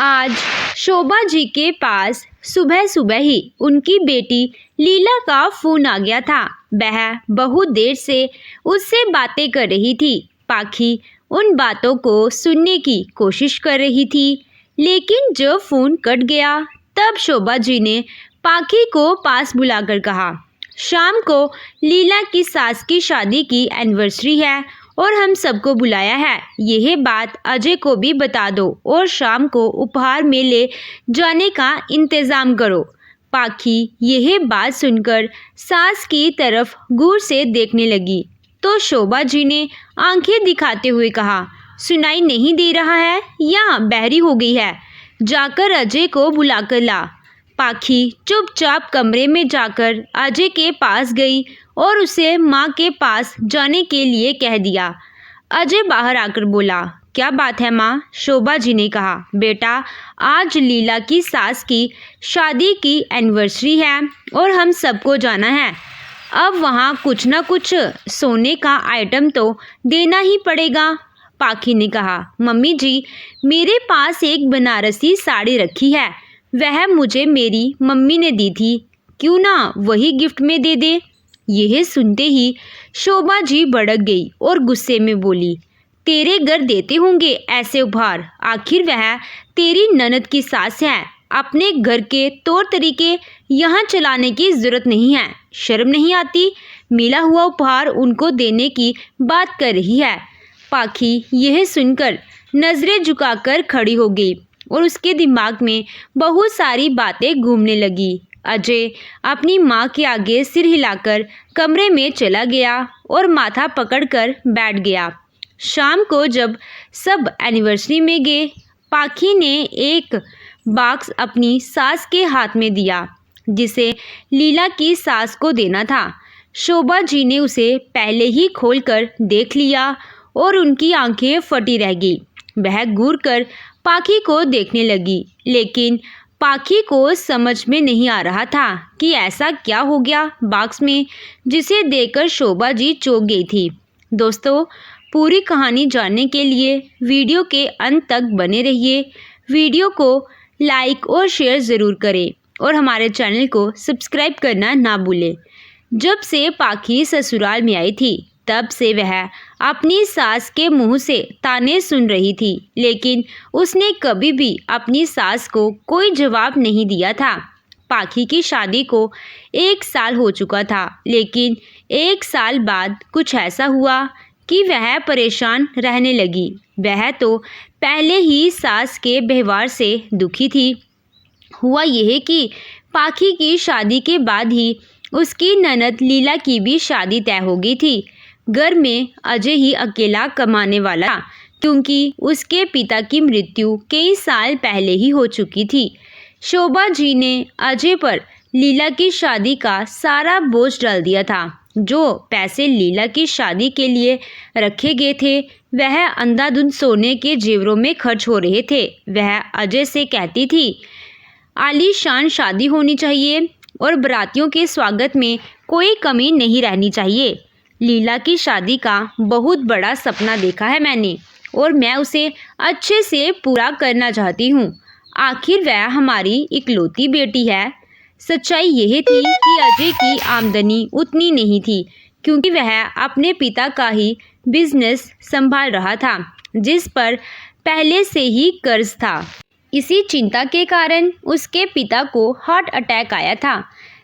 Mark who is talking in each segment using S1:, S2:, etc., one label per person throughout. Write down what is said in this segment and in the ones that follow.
S1: आज शोभा जी के पास सुबह सुबह ही उनकी बेटी लीला का फोन आ गया था। वह बहुत देर से उससे बातें कर रही थी। पाखी उन बातों को सुनने की कोशिश कर रही थी, लेकिन जब फोन कट गया तब शोभा जी ने पाखी को पास बुलाकर कहा, शाम को लीला की सास की शादी की एनिवर्सरी है और हम सबको बुलाया है। यह बात अजय को भी बता दो और शाम को उपहार में ले जाने का इंतज़ाम करो। पाखी यह बात सुनकर सास की तरफ गौर से देखने लगी तो शोभा जी ने आंखें दिखाते हुए कहा, सुनाई नहीं दे रहा है या बहरी हो गई है? जाकर अजय को बुलाकर ला। पाखी चुपचाप कमरे में जाकर अजय के पास गई और उसे माँ के पास जाने के लिए कह दिया। अजय बाहर आकर बोला, क्या बात है माँ? शोभा जी ने कहा, बेटा आज लीला की सास की शादी की एनिवर्सरी है और हम सबको जाना है। अब वहाँ कुछ ना कुछ सोने का आइटम तो देना ही पड़ेगा। पाखी ने कहा, मम्मी जी मेरे पास एक बनारसी साड़ी रखी है, वह मुझे मेरी मम्मी ने दी थी, क्यों ना वही गिफ्ट में दे दे। यह सुनते ही शोभा जी भड़क गई और गुस्से में बोली, तेरे घर देते होंगे ऐसे उपहार? आखिर वह तेरी ननद की सास है। अपने घर के तौर तरीके यहाँ चलाने की जरूरत नहीं है। शर्म नहीं आती? मिला हुआ उपहार उनको देने की बात कर रही है। पाखी यह सुनकर नजरें झुकाकर खड़ी हो गई और उसके दिमाग में बहुत सारी बातें घूमने लगी। अजय अपनी माँ के आगे सिर हिलाकर कमरे में चला गया और माथा पकड़कर बैठ गया। शाम को जब सब एनिवर्सरी में गए, पाखी ने एक बॉक्स अपनी सास के हाथ में दिया जिसे लीला की सास को देना था। शोभा जी ने उसे पहले ही खोलकर देख लिया और उनकी आंखें फटी रह गई। वह घूर कर पाखी को देखने लगी, लेकिन पाखी को समझ में नहीं आ रहा था कि ऐसा क्या हो गया बॉक्स में जिसे देखकर शोभा जी चौंक गई थी। दोस्तों, पूरी कहानी जानने के लिए वीडियो के अंत तक बने रहिए। वीडियो को लाइक और शेयर ज़रूर करें और हमारे चैनल को सब्सक्राइब करना ना भूलें। जब से पाखी ससुराल में आई थी तब से वह अपनी सास के मुंह से ताने सुन रही थी, लेकिन उसने कभी भी अपनी सास को कोई जवाब नहीं दिया था। पाखी की शादी को 1 साल हो चुका था, लेकिन 1 साल बाद कुछ ऐसा हुआ कि वह परेशान रहने लगी। वह तो पहले ही सास के व्यवहार से दुखी थी। हुआ यह कि पाखी की शादी के बाद ही उसकी ननद लीला की भी शादी तय हो गई थी। घर में अजय ही अकेला कमाने वाला था, क्योंकि उसके पिता की मृत्यु कई साल पहले ही हो चुकी थी। शोभा जी ने अजय पर लीला की शादी का सारा बोझ डाल दिया था। जो पैसे लीला की शादी के लिए रखे गए थे वह अंधाधुंध सोने के जेवरों में खर्च हो रहे थे। वह अजय से कहती थी, आलीशान शादी होनी चाहिए और बारातियों के स्वागत में कोई कमी नहीं रहनी चाहिए। लीला की शादी का बहुत बड़ा सपना देखा है मैंने और मैं उसे अच्छे से पूरा करना चाहती हूँ। आखिर वह हमारी इकलौती बेटी है। सच्चाई यह थी कि अजय की आमदनी उतनी नहीं थी, क्योंकि वह अपने पिता का ही बिजनेस संभाल रहा था, जिस पर पहले से ही कर्ज था। इसी चिंता के कारण उसके पिता को हार्ट अटैक आया था।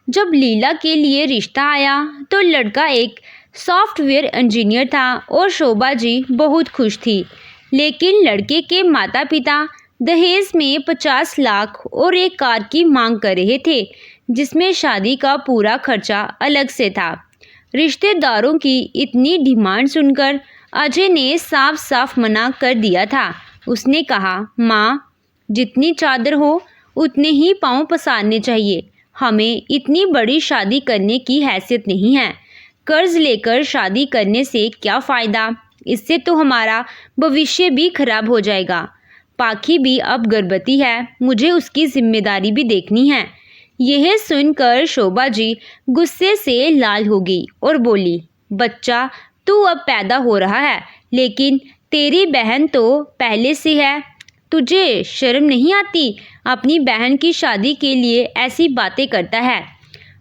S1: जब लीला के लिए रिश्ता आया तो लड़का एक सॉफ्टवेयर इंजीनियर था और शोभा जी बहुत खुश थी, लेकिन लड़के के माता पिता दहेज में 50 लाख और एक कार की मांग कर रहे थे, जिसमें शादी का पूरा खर्चा अलग से था। रिश्तेदारों की इतनी डिमांड सुनकर अजय ने साफ साफ मना कर दिया था। उसने कहा, माँ जितनी चादर हो उतने ही पाँव पसारने चाहिए। हमें इतनी बड़ी शादी करने की हैसियत नहीं है। कर्ज लेकर शादी करने से क्या फ़ायदा? इससे तो हमारा भविष्य भी खराब हो जाएगा। पाखी भी अब गर्भवती है, मुझे उसकी जिम्मेदारी भी देखनी है। यह सुनकर शोभा जी गुस्से से लाल हो गई और बोली, बच्चा तू अब पैदा हो रहा है, लेकिन तेरी बहन तो पहले से है। तुझे शर्म नहीं आती? अपनी बहन की शादी के लिए ऐसी बातें करता है।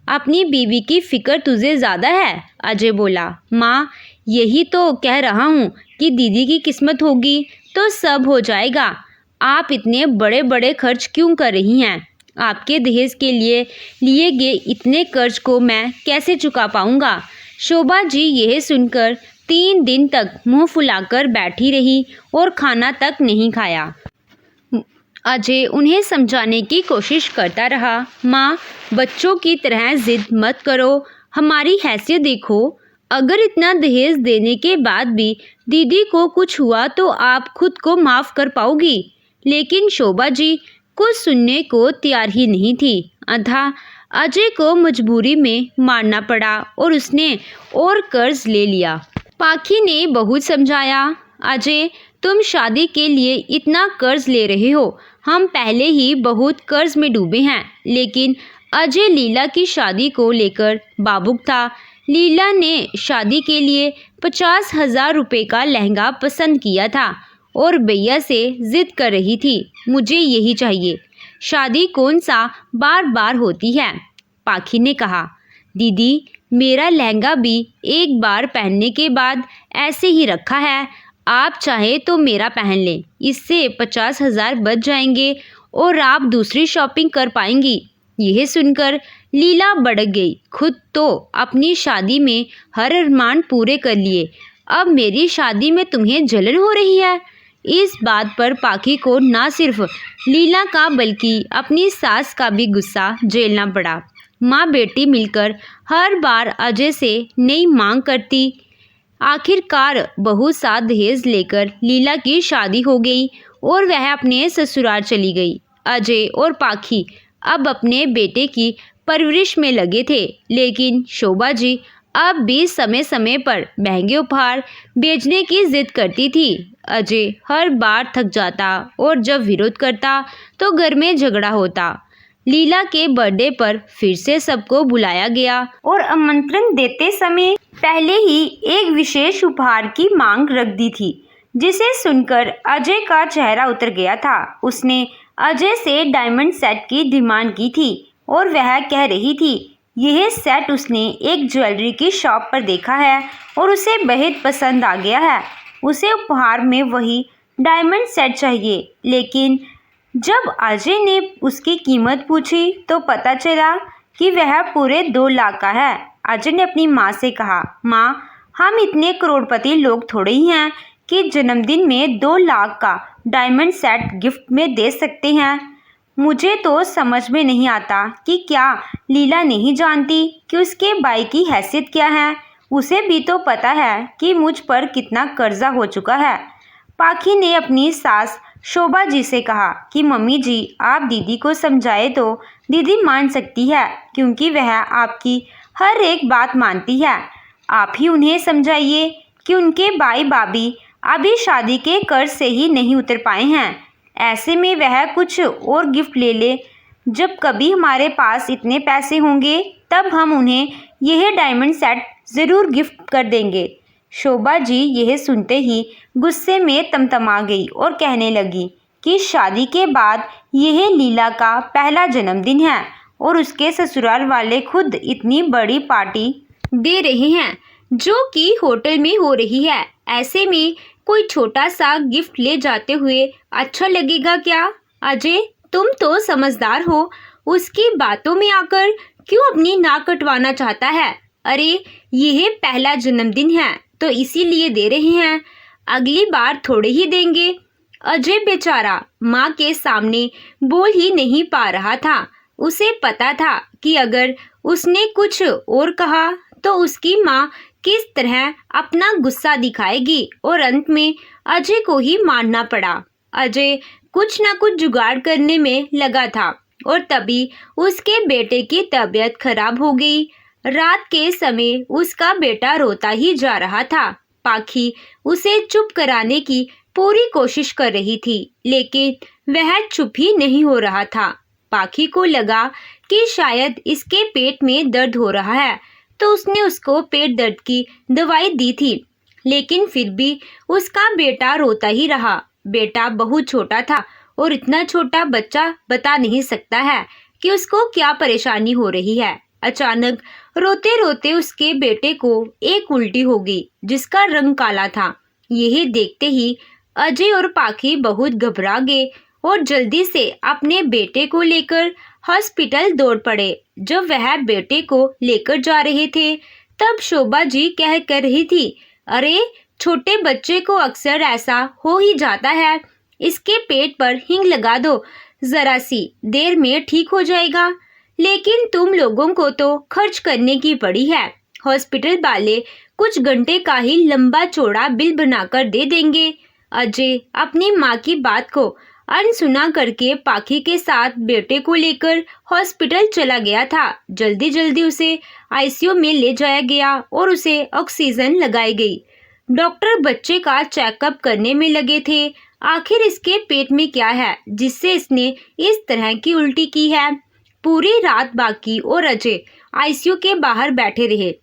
S1: अपनी बीवी की फिक्र तुझे ज़्यादा है। अजय बोला। माँ, यही तो कह रहा हूँ कि दीदी की किस्मत होगी तो सब हो जाएगा। आप इतने बड़े बड़े खर्च क्यों कर रही हैं? आपके दहेज के लिए गए इतने कर्ज को मैं कैसे चुका पाऊँगा? शोभा जी यह सुनकर 3 दिन तक मुंह फुलाकर बैठी रही और खाना तक नहीं खाया। अजय उन्हें समझाने की कोशिश करता रहा। माँ, बच्चों की तरह जिद मत करो, हमारी हैसियत देखो। अगर इतना दहेज देने के बाद भी दीदी को कुछ हुआ तो आप खुद को माफ़ कर पाओगी? लेकिन शोभा जी कुछ सुनने को तैयार ही नहीं थी। अतः अजय को मजबूरी में मानना पड़ा और उसने और कर्ज ले लिया। पाखी ने बहुत समझाया। अजय, तुम शादी के लिए इतना कर्ज ले रहे हो, हम पहले ही बहुत कर्ज में डूबे हैं। लेकिन अजय लीला की शादी को लेकर भावुक था। लीला ने शादी के लिए 50,000 रुपये का लहंगा पसंद किया था और भैया से जिद कर रही थी, मुझे यही चाहिए। शादी कौन सा बार बार होती है? पाखी ने कहा। दीदी, मेरा लहंगा भी एक बार पहनने के बाद ऐसे ही रखा है। आप चाहे तो मेरा पहन लें, इससे 50,000 बच जाएंगे और आप दूसरी शॉपिंग कर पाएंगी। यह सुनकर लीला भड़क गई। खुद तो अपनी शादी में हर अरमान पूरे कर लिए, अब मेरी शादी में तुम्हें जलन हो रही है। इस बात पर पाखी को न सिर्फ लीला का बल्कि अपनी सास का भी गुस्सा झेलना पड़ा। माँ बेटी मिलकर हर बार अजय से नई मांग करती। आखिरकार बहुत सा दहेज लेकर लीला की शादी हो गई और वह अपने ससुराल चली गई। अजय और पाखी अब अपने बेटे की परवरिश में लगे थे, लेकिन शोभा जी अब भी समय समय पर महंगे उपहार बेचने की जिद करती थी। अजय हर बार थक जाता और जब विरोध करता तो घर में झगड़ा होता। लीला के बर्थडे पर फिर से सबको बुलाया गया और आमंत्रण देते समय पहले ही एक विशेष उपहार की मांग रख दी थी, जिसे सुनकर अजय का चेहरा उतर गया था। उसने अजय से डायमंड सेट की डिमांड की थी और वह कह रही थी यह सेट उसने एक ज्वेलरी की शॉप पर देखा है और उसे बेहद पसंद आ गया है। उसे उपहार में वही डायमंड सेट चाहिए। लेकिन जब अजय ने उसकी कीमत पूछी तो पता चला कि वह पूरे 2 लाख का है। अजय ने अपनी माँ से कहा, माँ, हम इतने करोड़पति लोग थोड़े ही हैं कि जन्मदिन में 2 लाख का डायमंड सेट गिफ्ट में दे सकते हैं। मुझे तो समझ में नहीं आता कि क्या लीला नहीं जानती कि उसके भाई की हैसियत क्या है। उसे भी तो पता है कि मुझ पर कितना कर्जा हो चुका है। पाखी ने अपनी सास शोभा जी से कहा कि मम्मी जी, आप दीदी को समझाए तो दीदी मान सकती है, क्योंकि वह आपकी हर एक बात मानती है। आप ही उन्हें समझाइए कि उनके भाई भाभी अभी शादी के कर्ज से ही नहीं उतर पाए हैं। ऐसे में वह कुछ और गिफ्ट ले ले। जब कभी हमारे पास इतने पैसे होंगे तब हम उन्हें यह डायमंड सेट ज़रूर गिफ्ट कर देंगे। शोभा जी यह सुनते ही गुस्से में तमतमा गई और कहने लगी कि शादी के बाद यह लीला का पहला जन्मदिन है और उसके ससुराल वाले खुद इतनी बड़ी पार्टी दे रहे हैं जो कि होटल में हो रही है। ऐसे में कोई छोटा सा गिफ्ट ले जाते हुए अच्छा लगेगा क्या? अजय, तुम तो समझदार हो, उसकी बातों में आकर क्यों अपनी नाक कटवाना चाहता है? अरे, यह पहला जन्मदिन है तो इसीलिए दे रहे हैं, अगली बार थोड़े ही देंगे। अजय बेचारा माँ के सामने बोल ही नहीं पा रहा था। उसे पता था कि अगर उसने कुछ और कहा तो उसकी माँ किस तरह अपना गुस्सा दिखाएगी और अंत में अजय को ही मानना पड़ा। अजय कुछ न कुछ जुगाड़ करने में लगा था और तभी उसके बेटे की तबीयत खराब हो गई। रात के समय उसका बेटा रोता ही जा रहा था। पाखी उसे चुप कराने की पूरी कोशिश कर रही थी, लेकिन वह चुप ही नहीं हो रहा था। पाखी को लगा कि शायद इसके पेट में दर्द हो रहा है, तो उसने उसको पेट दर्द की दवाई दी थी, लेकिन फिर भी उसका बेटा रोता ही रहा। बेटा बहुत छोटा था और इतना छोटा बच्चा बता नहीं सकता है कि उसको क्या परेशानी हो रही है। अचानक रोते रोते उसके बेटे को एक उल्टी हो गई जिसका रंग काला था। यही देखते ही अजय और पाखी बहुत घबरा गए और जल्दी से अपने बेटे को लेकर हॉस्पिटल दौड़ पड़े। जब वह बेटे को लेकर जा रहे थे तब शोभा जी कह कर रही थी, अरे छोटे बच्चे को अक्सर ऐसा हो ही जाता है, इसके पेट पर हींग लगा दो, जरा सी देर में ठीक हो जाएगा। लेकिन तुम लोगों को तो खर्च करने की पड़ी है, हॉस्पिटल वाले कुछ घंटे का ही लंबा चौड़ा बिल बनाकर दे देंगे। अजय अपनी माँ की बात को अनसुना करके पाखी के साथ बेटे को लेकर हॉस्पिटल चला गया था। जल्दी जल्दी उसे आईसीयू में ले जाया गया और उसे ऑक्सीजन लगाई गई। डॉक्टर बच्चे का चेकअप करने में लगे थे, आखिर इसके पेट में क्या है जिससे इसने इस तरह की उल्टी की है। पूरी रात बाकी और अजय आईसीयू के बाहर बैठे रहे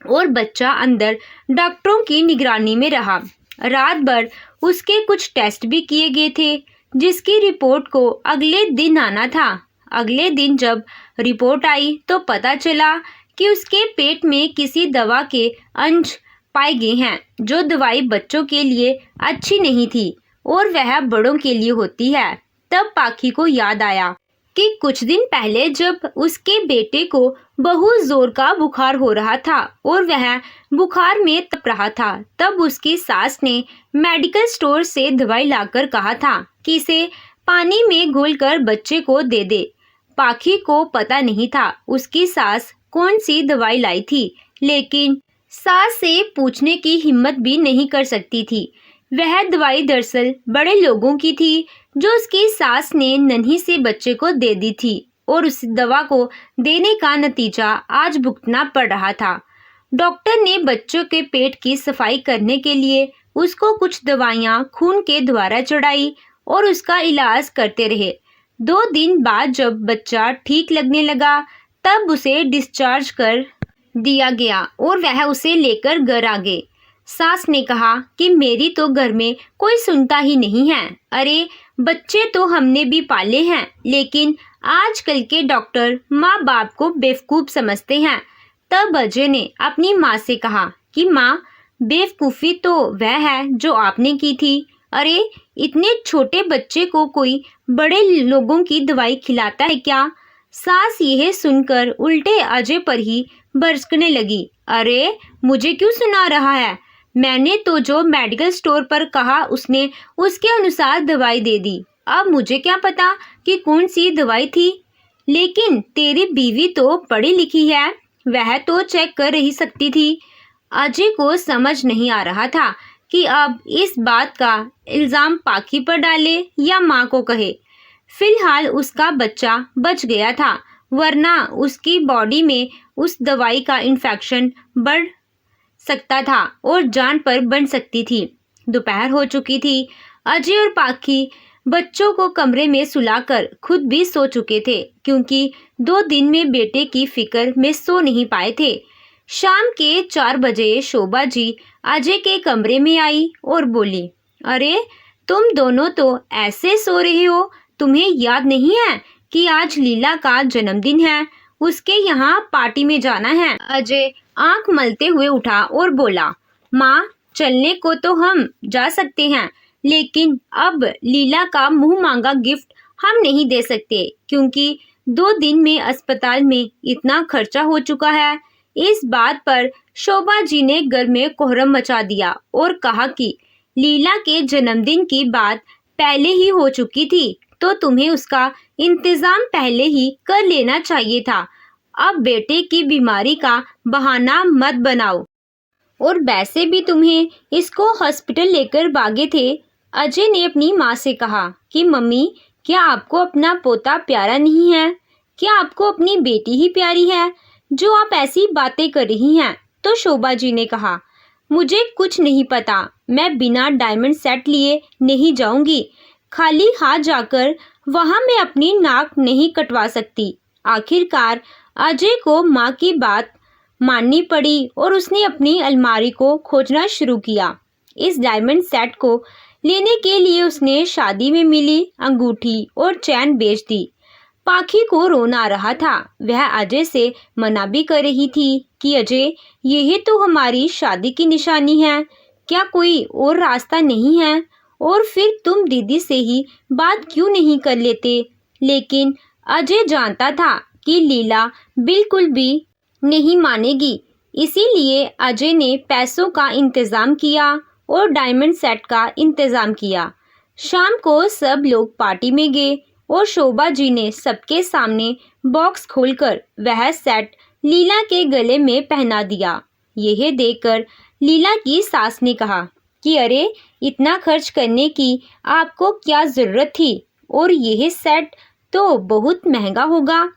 S1: और बच्चा अंदर डॉक्टरों की निगरानी में रहा। रात भर उसके कुछ टेस्ट भी किए गए थे जिसकी रिपोर्ट को अगले दिन आना था। अगले दिन जब रिपोर्ट आई तो पता चला कि उसके पेट में किसी दवा के अंश पाए गए हैं जो दवाई बच्चों के लिए अच्छी नहीं थी और वह बड़ों के लिए होती है। तब पाखी को याद आया कि कुछ दिन पहले जब उसके बेटे को बहुत जोर का बुखार हो रहा था और वह बुखार में तप रहा था, तब उसकी सास ने मेडिकल स्टोर से दवाई लाकर कहा था कि इसे पानी में घोलकर बच्चे को दे दे। पाखी को पता नहीं था उसकी सास कौन सी दवाई लाई थी, लेकिन सास से पूछने की हिम्मत भी नहीं कर सकती थी। वह दवाई दरअसल बड़े लोगों की थी जो उसकी सास ने नन्ही से बच्चे को दे दी थी और उस दवा को देने का नतीजा आज भुगतना पड़ रहा था। डॉक्टर ने बच्चों के पेट की सफाई करने के लिए उसको कुछ दवाइयाँ खून के द्वारा चढ़ाई और उसका इलाज करते रहे। 2 दिन बाद जब बच्चा ठीक लगने लगा तब उसे डिस्चार्ज कर दिया गया और वह उसे लेकर घर आ गए। सास ने कहा कि मेरी तो घर में कोई सुनता ही नहीं है, अरे बच्चे तो हमने भी पाले हैं, लेकिन आजकल के डॉक्टर माँ बाप को बेवकूफ़ समझते हैं। तब अजय ने अपनी माँ से कहा कि माँ, बेवकूफ़ी तो वह है जो आपने की थी, अरे इतने छोटे बच्चे को कोई बड़े लोगों की दवाई खिलाता है क्या। सास यह सुनकर उल्टे अजय पर ही बरसने लगी, अरे मुझे क्यों सुना रहा है, मैंने तो जो मेडिकल स्टोर पर कहा उसने उसके अनुसार दवाई दे दी, अब मुझे क्या पता कि कौन सी दवाई थी। लेकिन तेरी बीवी तो पढ़ी लिखी है, वह तो चेक कर ही सकती थी। अजय को समझ नहीं आ रहा था कि अब इस बात का इल्ज़ाम पाखी पर डाले या माँ को कहे। फिलहाल उसका बच्चा बच गया था, वरना उसकी बॉडी में उस दवाई का इन्फेक्शन बढ़ सकता था और जान पर बन सकती थी। दोपहर हो चुकी थी। अजय और पाखी बच्चों को कमरे में सुलाकर खुद भी सो चुके थे, क्योंकि 2 दिन में बेटे की फिक्र में सो नहीं पाए थे। शाम के 4 बजे शोभा जी अजय के कमरे में आई और बोली, अरे तुम दोनों तो ऐसे सो रहे हो, तुम्हें याद नहीं है कि आज लीला का जन्मदिन है, उसके यहाँ पार्टी में जाना है। अजय आंख मलते हुए उठा और बोला, माँ चलने को तो हम जा सकते हैं, लेकिन अब लीला का मुंह मांगा गिफ्ट हम नहीं दे सकते, क्योंकि 2 दिन में अस्पताल में इतना खर्चा हो चुका है। इस बात पर शोभा जी ने घर में कोहराम मचा दिया और कहा कि लीला के जन्मदिन की बात पहले ही हो चुकी थी, तो तुम्हें उसका इंतजाम पहले ही कर लेना चाहिए था। अब बेटे की बीमारी का बहाना मत बनाओ, और वैसे भी तुम्हें इसको हॉस्पिटल लेकर भागे थे। अजय ने अपनी माँ से कहा कि मम्मी, क्या आपको अपना पोता प्यारा नहीं है? क्या आपको अपनी बेटी ही प्यारी है जो आप ऐसी बातें कर रही हैं? तो शोभा जी ने कहा, मुझे कुछ नहीं पता, मैं बिना डायमंड सेट लिए नहीं जाऊंगी, खाली हाथ जाकर वहाँ मैं अपनी नाक नहीं कटवा सकती। आखिरकार अजय को माँ की बात माननी पड़ी और उसने अपनी अलमारी को खोजना शुरू किया। इस डायमंड सेट को लेने के लिए उसने शादी में मिली अंगूठी और चैन बेच दी। पाखी को रोना आ रहा था। वह अजय से मना भी कर रही थी कि अजय, यही तो हमारी शादी की निशानी है, क्या कोई और रास्ता नहीं है? और फिर तुम दीदी से ही बात क्यों नहीं कर लेते? लेकिन अजय जानता था कि लीला बिल्कुल भी नहीं मानेगी। इसीलिए अजय ने पैसों का इंतजाम किया और डायमंड सेट का इंतजाम किया। शाम को सब लोग पार्टी में गए और शोभा जी ने सबके सामने बॉक्स खोलकर वह सेट लीला के गले में पहना दिया। यह देखकर लीला की सास ने कहा कि अरे, इतना खर्च करने की आपको क्या जरूरत थी? और यह सेट तो बहुत महंगा होगा।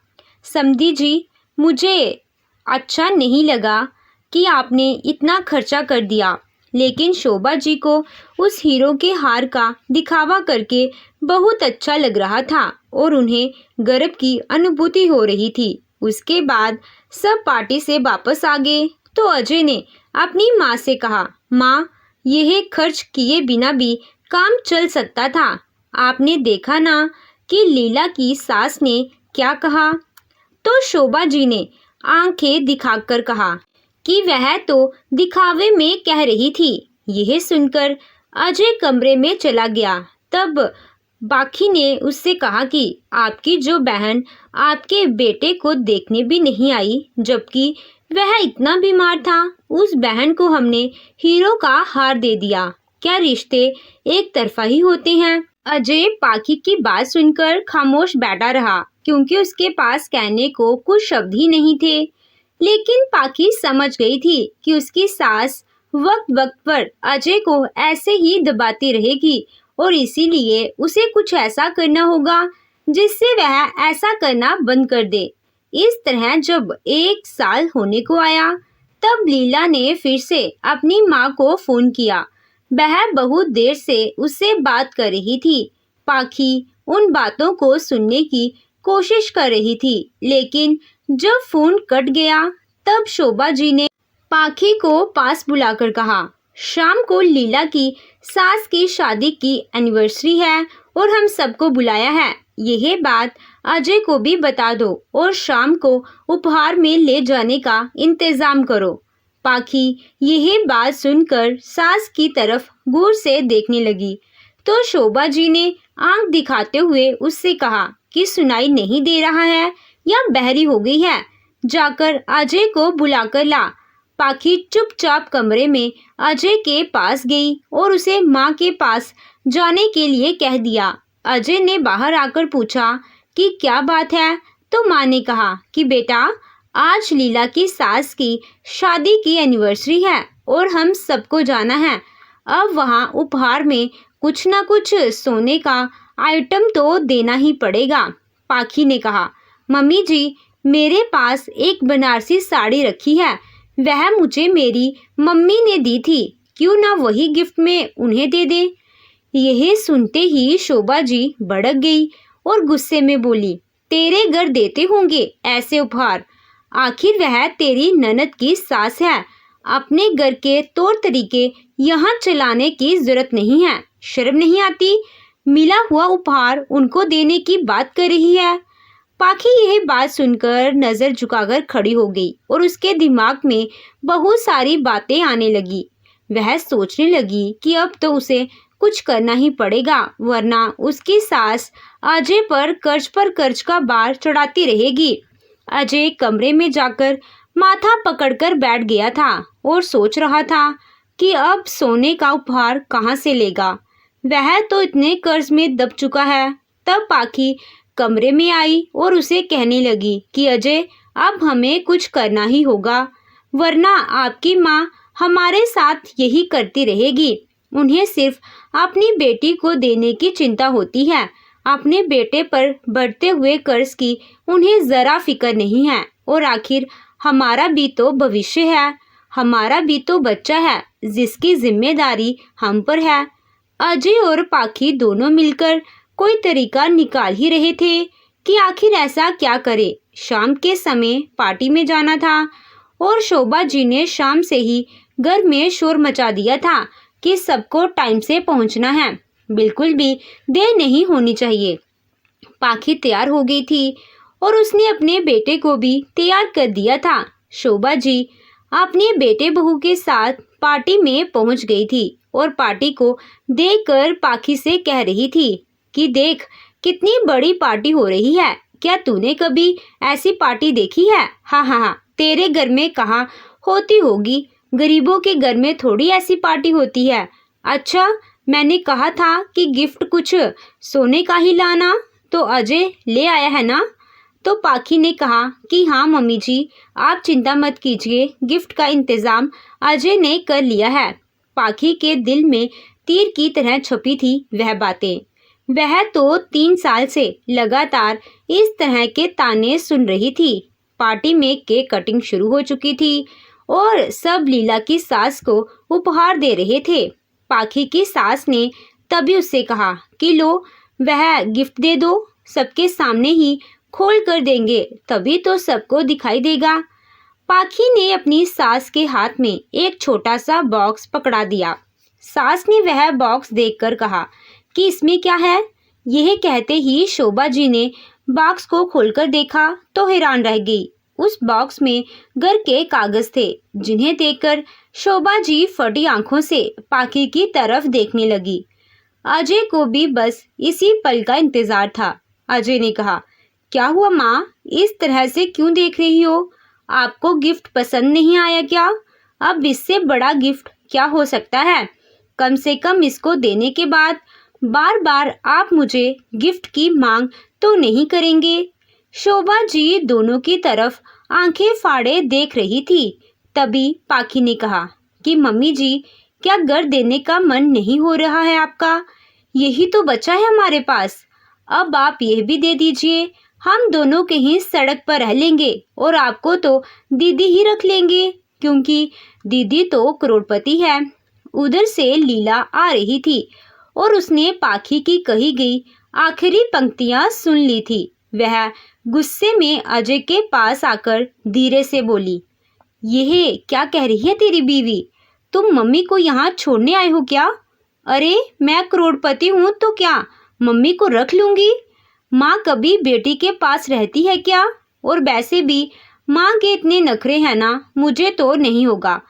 S1: समधी जी, मुझे अच्छा नहीं लगा कि आपने इतना खर्चा कर दिया, लेकिन शोभा जी को उस हीरो के हार का दिखावा करके बहुत अच्छा लग रहा था और उन्हें गर्व की अनुभूति हो रही थी। उसके बाद सब पार्टी से वापस आ गए तो अजय ने अपनी माँ से कहा, माँ, यह खर्च किए बिना भी काम चल सकता था। आपने देखा ना कि लीला की सास ने क्या कहा? तो शोभा जी ने आंखें दिखाकर कहा कि वह तो दिखावे में कह रही थी। यह सुनकर अजय कमरे में चला गया। तब बाकी ने उससे कहा कि आपकी जो बहन आपके बेटे को देखने भी नहीं आई, जबकि वह इतना बीमार था, उस बहन को हमने हीरो का हार दे दिया। क्या रिश्ते एक तरफा ही होते हैं? अजय पाखी की बात सुनकर खामोश बैठा रहा, क्योंकि उसके पास कहने को कुछ शब्द ही नहीं थे। लेकिन पाखी समझ गई थी कि उसकी सास वक्त वक्त पर अजय को ऐसे ही दबाती रहेगी और इसीलिए उसे कुछ ऐसा करना होगा जिससे वह ऐसा करना बंद कर दे। इस तरह जब 1 साल होने को आया तब लीला ने फिर से अपनी माँ को फोन किया। वह बहुत देर से उससे बात कर रही थी। पाखी उन बातों को सुनने की कोशिश कर रही थी, लेकिन जब फोन कट गया तब शोभा जी ने पाखी को पास बुलाकर कहा, शाम को लीला की सास की शादी की एनिवर्सरी है और हम सबको बुलाया है। यह बात अजय को भी बता दो और शाम को उपहार में ले जाने का इंतजाम करो। पाखी यह बात सुनकर सास की तरफ गौर से देखने लगी तो शोभा जी ने आंख दिखाते हुए उससे कहा कि सुनाई नहीं दे रहा है या बहरी हो गई है? जाकर अजय को बुलाकर ला। पाखी चुपचाप कमरे में अजय के पास गई और उसे माँ के पास जाने के लिए कह दिया। अजय ने बाहर आकर पूछा कि क्या बात है? तो माँ ने कहा कि बेटा, आज लीला की सास की शादी की एनिवर्सरी है और हम सबको जाना है। अब वहाँ उपहार में कुछ ना कुछ सोने का आइटम तो देना ही पड़ेगा। पाखी ने कहा, मम्मी जी, मेरे पास एक बनारसी साड़ी रखी है, वह मुझे मेरी मम्मी ने दी थी, क्यों ना वही गिफ्ट में उन्हें दे दे। यह सुनते ही शोभा जी भड़क गई और गुस्से में बोली, तेरे घर देते होंगे ऐसे उपहार? आखिर वह तेरी ननद की सास है। अपने घर के तौर तरीके यहाँ चलाने की जरूरत नहीं है। शर्म नहीं आती? मिला हुआ उपहार उनको देने की बात कर रही है। पाखी यह बात सुनकर नजर झुकाकर खड़ी हो गई और उसके दिमाग में बहुत सारी बातें आने लगी। वह सोचने लगी कि अब तो उसे कुछ करना ही पड़ेगा, वरना उसकी सास अजय पर कर्ज का भार चढ़ाती रहेगी। अजय कमरे में जाकर माथा पकड़कर बैठ गया था और सोच रहा था कि अब सोने का उपहार कहाँ से लेगा। वह तो इतने कर्ज में दब चुका है। तब पाखी कमरे में आई और उसे कहने लगी कि अजय, अब हमें कुछ करना ही होगा, वरना आपकी माँ हमारे साथ यही करती रहेगी। उन्हें सिर्फ अपनी बेटी को देने की चिंता होती है। अपने बेटे पर बढ़ते हुए कर्ज की उन्हें जरा फिक्र नहीं है। और आखिर हमारा भी तो भविष्य है, हमारा भी तो बच्चा है जिसकी जिम्मेदारी हम पर है। अजय और पाखी दोनों मिलकर कोई तरीका निकाल ही रहे थे कि आखिर ऐसा क्या करे। शाम के समय पार्टी में जाना था और शोभा जी ने शाम से ही घर में शोर मचा दिया था कि सबको टाइम से पहुंचना है, बिल्कुल भी देर नहीं होनी चाहिए। पाखी तैयार हो गई थी और उसने अपने बेटे को भी तैयार कर दिया था। शोभा जी अपने बेटे बहू के साथ पार्टी में पहुंच गई थी और पार्टी को देखकर पाखी से कह रही थी कि देख कितनी बड़ी पार्टी हो रही है, क्या तूने कभी ऐसी पार्टी देखी है? हाँ हाँ हाँ, तेरे घर में कहाँ होती होगी, गरीबों के घर में थोड़ी ऐसी पार्टी होती है। अच्छा, मैंने कहा था कि गिफ्ट कुछ सोने का ही लाना, तो अजय ले आया है ना? तो पाखी ने कहा कि हाँ मम्मी जी, आप चिंता मत कीजिए, गिफ्ट का इंतज़ाम अजय ने कर लिया है। पाखी के दिल में तीर की तरह छपी थी वह बातें। वह तो 3 साल से लगातार इस तरह के ताने सुन रही थी। पार्टी में केक कटिंग शुरू हो चुकी थी और सब लीला की सास को उपहार दे रहे थे। पाखी की सास ने तभी उससे कहा कि लो वह गिफ्ट दे दो, सबके सामने ही खोल कर देंगे, तभी तो सबको दिखाई देगा। पाखी ने अपनी सास के हाथ में एक छोटा सा बॉक्स पकड़ा दिया। सास ने वह बॉक्स देखकर कहा कि इसमें क्या है? यह कहते ही शोभा जी ने बॉक्स को खोलकर देखा तो हैरान रह गई। उस बॉक्स में घर के कागज थे, जिन्हें देखकर शोभा जी फटी आंखों से पाखी की तरफ देखने लगी। अजय को भी बस इसी पल का इंतजार था। अजय ने कहा, क्या हुआ माँ, इस तरह से क्यों देख रही हो? आपको गिफ्ट पसंद नहीं आया क्या? अब इससे बड़ा गिफ्ट क्या हो सकता है? कम से कम इसको देने के बाद बार बार आप मुझे गिफ्ट की मांग तो नहीं करेंगे। शोभा जी दोनों की तरफ आंखें फाड़े देख रही थी। तभी पाखी ने कहा कि मम्मी जी, क्या घर देने का मन नहीं हो रहा है आपका? यही तो बचा है हमारे पास, अब आप यह भी दे दीजिए, हम दोनों कहीं सड़क पर रह लेंगे और आपको तो दीदी ही रख लेंगे, क्योंकि दीदी तो करोड़पति है। उधर से लीला आ रही थी और उसने पाखी की कही गई आखिरी पंक्तियां सुन ली थी। वह गुस्से में अजय के पास आकर धीरे से बोली, यह क्या कह रही है तेरी बीवी? तुम मम्मी को यहाँ छोड़ने आए हो क्या? अरे मैं करोड़पति हूँ तो क्या मम्मी को रख लूंगी? माँ कभी बेटी के पास रहती है क्या? और वैसे भी माँ के इतने नखरे हैं ना, मुझे तो नहीं होगा।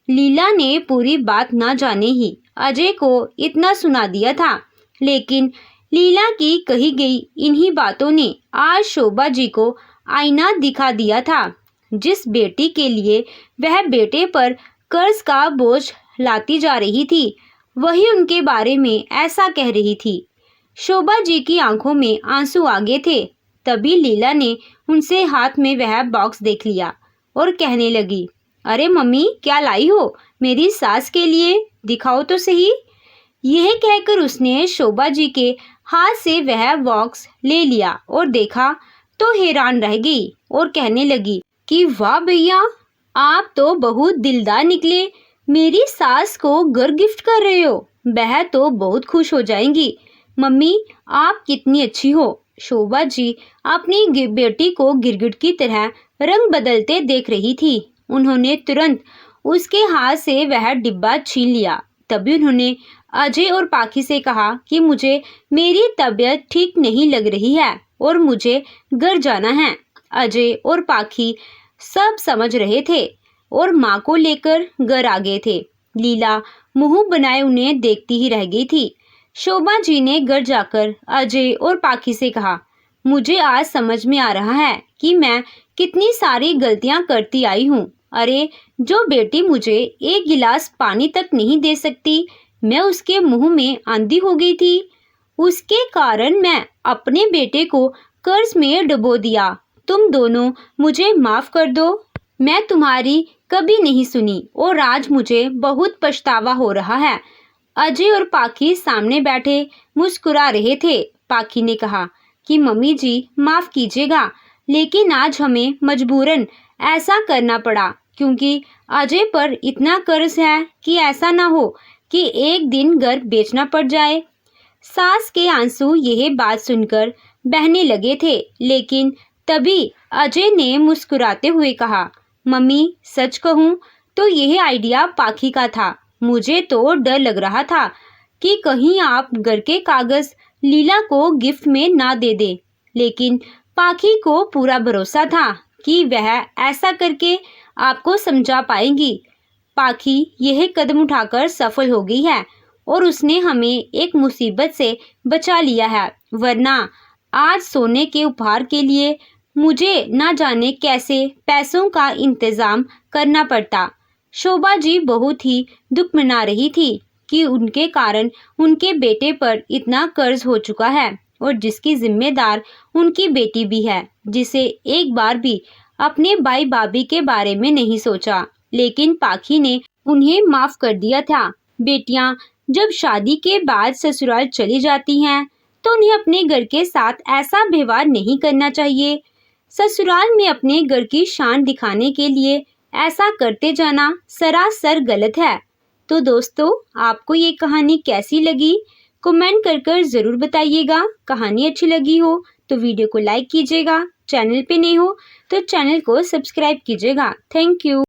S1: लीला ने पूरी बात ना जाने ही अजय को इतना सुना दिया था, लेकिन लीला की कही गई इन्हीं बातों ने आज शोभा जी को आईना दिखा दिया था। जिस बेटी के लिए वह बेटे पर कर्ज का बोझ लाती जा रही थी, वही उनके बारे में ऐसा कह रही थी। शोभा जी की आंखों में आंसू आ गए थे। तभी लीला ने उनसे हाथ में वह बॉक्स देख लिया और कहने लगी, अरे मम्मी, क्या लाई हो मेरी सास के लिए? दिखाओ तो सही। यह कहकर उसने शोभा जी के हाथ से वह बॉक्स ले लिया और देखा तो हैरान रह गई और कहने लगी कि वाह भैया, आप तो बहुत दिलदार निकले, मेरी सास को घर गिफ्ट कर रहे हो, वह तो बहुत खुश हो जाएंगी। मम्मी, आप कितनी अच्छी हो। शोभा जी अपनी बेटी को गिरगिट की तरह रंग बदलते देख रही थी। उन्होंने तुरंत उसके हाथ से वह डिब्बा छीन लिया। तभी उन्होंने अजय और पाखी से कहा कि मुझे मेरी तबीयत ठीक नहीं लग रही है और मुझे घर जाना है। अजय और पाखी सब समझ रहे थे और माँ को लेकर घर आ गए थे। लीला मुंह बनाए उन्हें देखती ही रह गई थी। शोभा जी ने घर जाकर अजय और पाखी से कहा, मुझे आज समझ में आ रहा है कि मैं कितनी सारी गलतियां करती आई हूँ। अरे, जो बेटी मुझे एक गिलास पानी तक नहीं दे सकती, मैं उसके मुंह में आंधी हो गई थी। उसके कारण मैं अपने बेटे को कर्ज में डुबो दिया। तुम दोनों मुझे माफ कर दो। मैं तुम्हारी कभी नहीं सुनी और आज मुझे बहुत पछतावा हो रहा है। अजय और पाखी सामने बैठे मुस्कुरा रहे थे। पाखी ने कहा कि मम्मी जी, माफ कीजिएगा, लेकिन आज हमें मजबूरन ऐसा करना पड़ा, क्योंकि अजय पर इतना कर्ज है कि ऐसा ना हो कि एक दिन घर बेचना पड़ जाए। सास के आंसू यह बात सुनकर बहने लगे थे, लेकिन तभी अजय ने मुस्कुराते हुए कहा, मम्मी, सच कहूँ तो यह आइडिया पाखी का था। मुझे तो डर लग रहा था कि कहीं आप घर के कागज लीला को गिफ्ट में ना दे दे, लेकिन पाखी को पूरा भरोसा था कि वह ऐसा करके आपको समझा पाएंगी। पाखी यह कदम उठाकर सफल हो गई है और उसने हमें एक मुसीबत से बचा लिया है, वरना आज सोने के उपहार के लिए मुझे ना जाने कैसे पैसों का इंतजाम करना पड़ता। शोभा जी बहुत ही दुख मना रही थी कि उनके कारण उनके बेटे पर इतना कर्ज हो चुका है और जिसकी जिम्मेदार उनकी बेटी भी है, जिसे एक बार भी अपने भाई भाभी के बारे में नहीं सोचा, लेकिन पाखी ने उन्हें माफ कर दिया था। बेटियां जब शादी के बाद ससुराल चली जाती हैं तो उन्हें अपने घर के साथ ऐसा व्यवहार नहीं करना चाहिए। ससुराल में अपने घर की शान दिखाने के लिए ऐसा करते जाना सरासर गलत है। तो दोस्तों, आपको ये कहानी कैसी लगी कमेंट कर ज़रूर बताइएगा। कहानी अच्छी लगी हो तो वीडियो को लाइक कीजिएगा, चैनल पे नए हो तो चैनल को सब्सक्राइब कीजिएगा। Thank you.